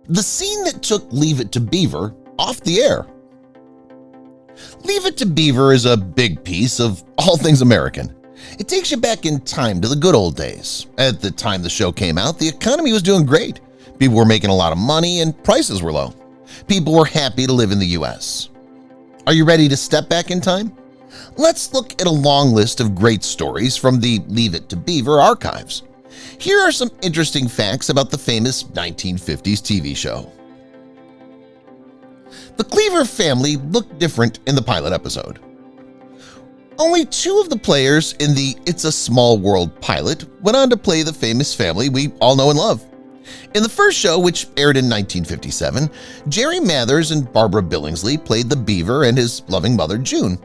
the scene that took Leave It to Beaver off the air. Leave It to Beaver is a big piece of all things American. It takes you back in time to the good old days. At the time the show came out, the economy was doing great. People were making a lot of money and prices were low. People were happy to live in the U.S. Are you ready to step back in time? Let's look at a long list of great stories from the Leave It to Beaver archives. Here are some interesting facts about the famous 1950s TV show. The Cleaver family looked different in the pilot episode. Only 2 of the players in the It's a Small World pilot went on to play the famous family we all know and love. In the first show, which aired in 1957, Jerry Mathers and Barbara Billingsley played the Beaver and his loving mother June.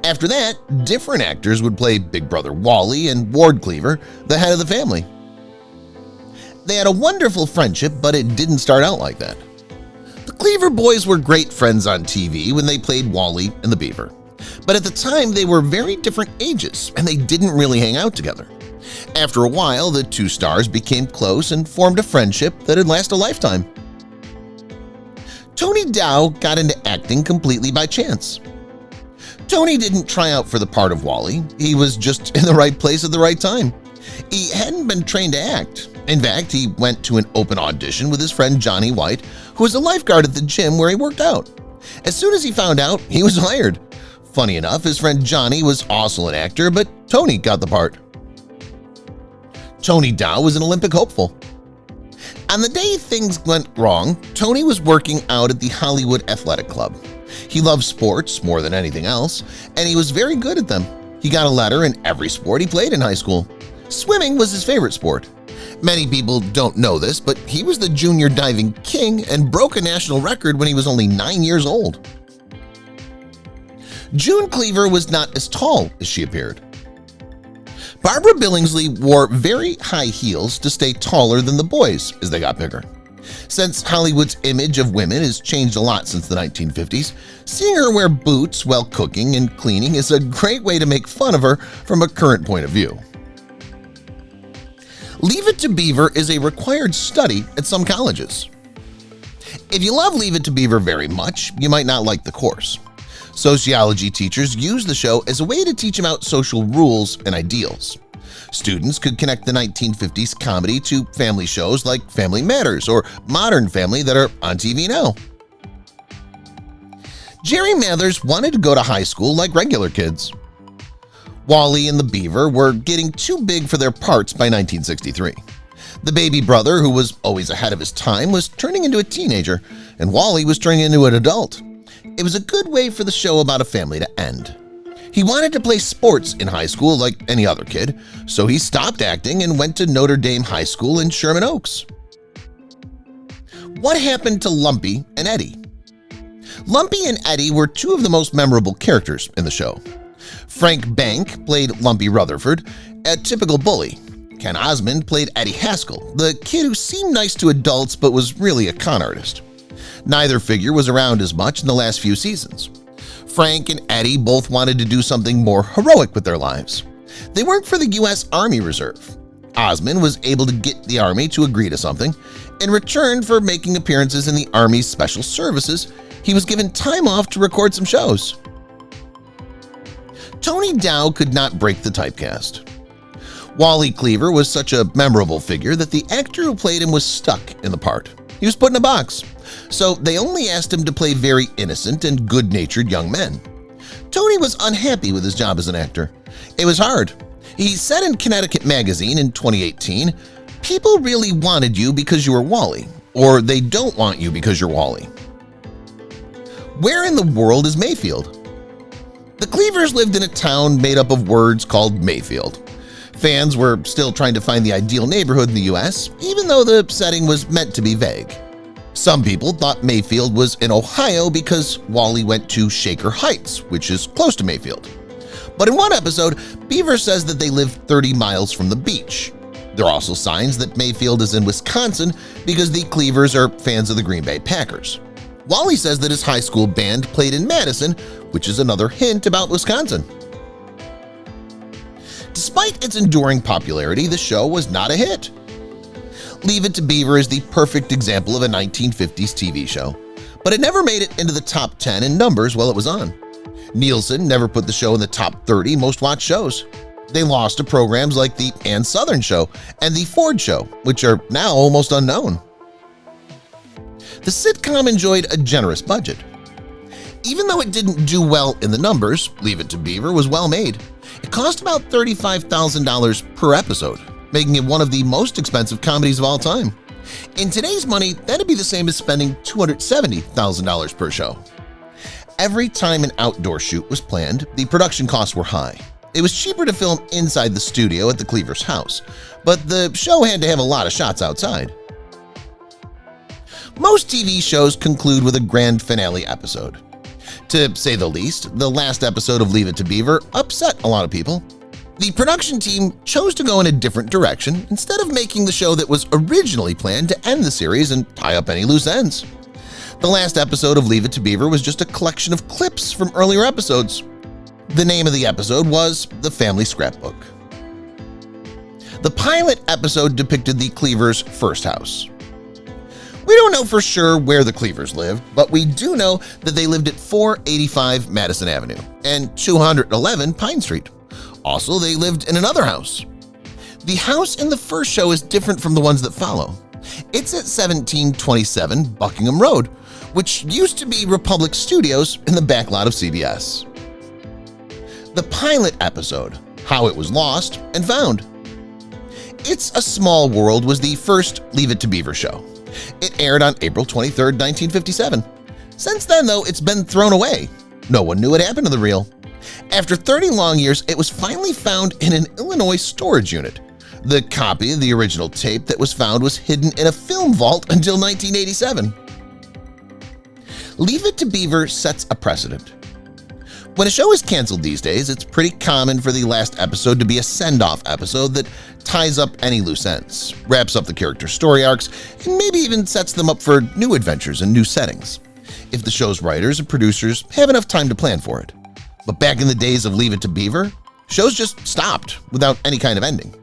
After that, different actors would play Big Brother Wally and Ward Cleaver, the head of the family. They had a wonderful friendship, but it didn't start out like that. The Cleaver Boys were great friends on TV when they played Wally and the Beaver. But at the time, they were very different ages, and they didn't really hang out together. After a while, the 2 stars became close and formed a friendship that would last a lifetime. Tony Dow got into acting completely by chance. Tony didn't try out for the part of Wally. He was just in the right place at the right time. He hadn't been trained to act. In fact, he went to an open audition with his friend Johnny White, who was a lifeguard at the gym where he worked out. As soon as he found out, he was hired. Funny enough, his friend Johnny was also an actor, but Tony got the part. Tony Dow was an Olympic hopeful. On the day things went wrong, Tony was working out at the Hollywood Athletic Club. He loved sports more than anything else, and he was very good at them. He got a letter in every sport he played in high school. Swimming was his favorite sport. Many people don't know this, but he was the junior diving king and broke a national record when he was only 9 years old. June Cleaver was not as tall as she appeared. Barbara Billingsley wore very high heels to stay taller than the boys as they got bigger. Since Hollywood's image of women has changed a lot since the 1950s, seeing her wear boots while cooking and cleaning is a great way to make fun of her from a current point of view. Leave It to Beaver is a required study at some colleges. If you love Leave It to Beaver very much, you might not like the course. Sociology teachers use the show as a way to teach about social rules and ideals. Students could connect the 1950s comedy to family shows like Family Matters or Modern Family that are on TV now. Jerry Mathers wanted to go to high school like regular kids. Wally and the Beaver were getting too big for their parts by 1963. The baby brother, who was always ahead of his time, was turning into a teenager, and Wally was turning into an adult. It was a good way for the show about a family to end. He wanted to play sports in high school like any other kid, so he stopped acting and went to Notre Dame High School in Sherman Oaks. What happened to Lumpy and Eddie? Lumpy and Eddie were 2 of the most memorable characters in the show. Frank Bank played Lumpy Rutherford, a typical bully. Ken Osmond played Eddie Haskell, the kid who seemed nice to adults but was really a con artist. Neither figure was around as much in the last few seasons. Frank and Eddie both wanted to do something more heroic with their lives. They worked for the U.S. Army Reserve. Osmond was able to get the Army to agree to something. In return for making appearances in the Army's Special Services, he was given time off to record some shows. Tony Dow could not break the typecast. Wally Cleaver was such a memorable figure that the actor who played him was stuck in the part. He was put in a box, so they only asked him to play very innocent and good-natured young men. Tony was unhappy with his job as an actor. It was hard. He said in Connecticut Magazine in 2018, "People really wanted you because you were Wally, or they don't want you because you're Wally." Where in the world is Mayfield? The Cleavers lived in a town made up of words called Mayfield. Fans were still trying to find the ideal neighborhood in the U.S., even though the setting was meant to be vague. Some people thought Mayfield was in Ohio because Wally went to Shaker Heights, which is close to Mayfield. But in one episode, Beaver says that they live 30 miles from the beach. There are also signs that Mayfield is in Wisconsin because the Cleavers are fans of the Green Bay Packers. Wally says that his high school band played in Madison, which is another hint about Wisconsin. Despite its enduring popularity, the show was not a hit. Leave It to Beaver is the perfect example of a 1950s TV show, but it never made it into the top 10 in numbers while it was on. Nielsen never put the show in the top 30 most watched shows. They lost to programs like the Ann Southern Show and the Ford Show, which are now almost unknown. The sitcom enjoyed a generous budget. Even though it didn't do well in the numbers, Leave It to Beaver was well made. It cost about $35,000 per episode, making it one of the most expensive comedies of all time. In today's money, that'd be the same as spending $270,000 per show. Every time an outdoor shoot was planned, the production costs were high. It was cheaper to film inside the studio at the Cleaver's house, but the show had to have a lot of shots outside. Most TV shows conclude with a grand finale episode. To say the least, the last episode of Leave It to Beaver upset a lot of people. The production team chose to go in a different direction instead of making the show that was originally planned to end the series and tie up any loose ends. The last episode of Leave It to Beaver was just a collection of clips from earlier episodes. The name of the episode was The Family Scrapbook. The pilot episode depicted the Cleavers' first house. We don't know for sure where the Cleavers lived, but we do know that they lived at 485 Madison Avenue and 211 Pine Street. Also, they lived in another house. The house in the first show is different from the ones that follow. It's at 1727 Buckingham Road, which used to be Republic Studios in the back lot of CBS. The pilot episode, How It Was Lost and Found. It's a Small World was the first Leave It to Beaver show. It aired on April 23, 1957. Since then, though, it's been thrown away. No one knew what happened to the reel. After 30 long years, it was finally found in an Illinois storage unit. The copy of the original tape that was found was hidden in a film vault until 1987. Leave It to Beaver sets a precedent. When a show is canceled these days, it's pretty common for the last episode to be a send-off episode that ties up any loose ends, wraps up the character's story arcs, and maybe even sets them up for new adventures and new settings, if the show's writers and producers have enough time to plan for it. But back in the days of Leave It to Beaver, shows just stopped without any kind of ending.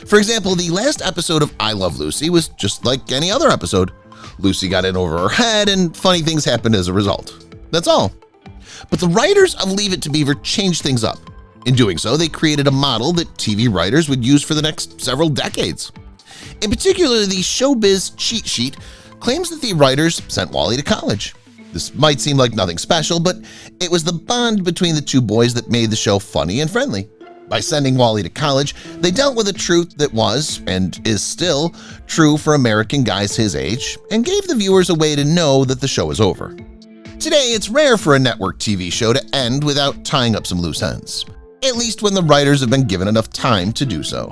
For example, the last episode of I Love Lucy was just like any other episode. Lucy got in over her head and funny things happened as a result. That's all. But the writers of Leave It to Beaver changed things up. In doing so, they created a model that TV writers would use for the next several decades. In particular, the Showbiz cheat sheet claims that the writers sent Wally to college. This might seem like nothing special, but it was the bond between the two boys that made the show funny and friendly. By sending Wally to college, they dealt with a truth that was, and is still, true for American guys his age, and gave the viewers a way to know that the show is over. Today, it's rare for a network TV show to end without tying up some loose ends, at least when the writers have been given enough time to do so.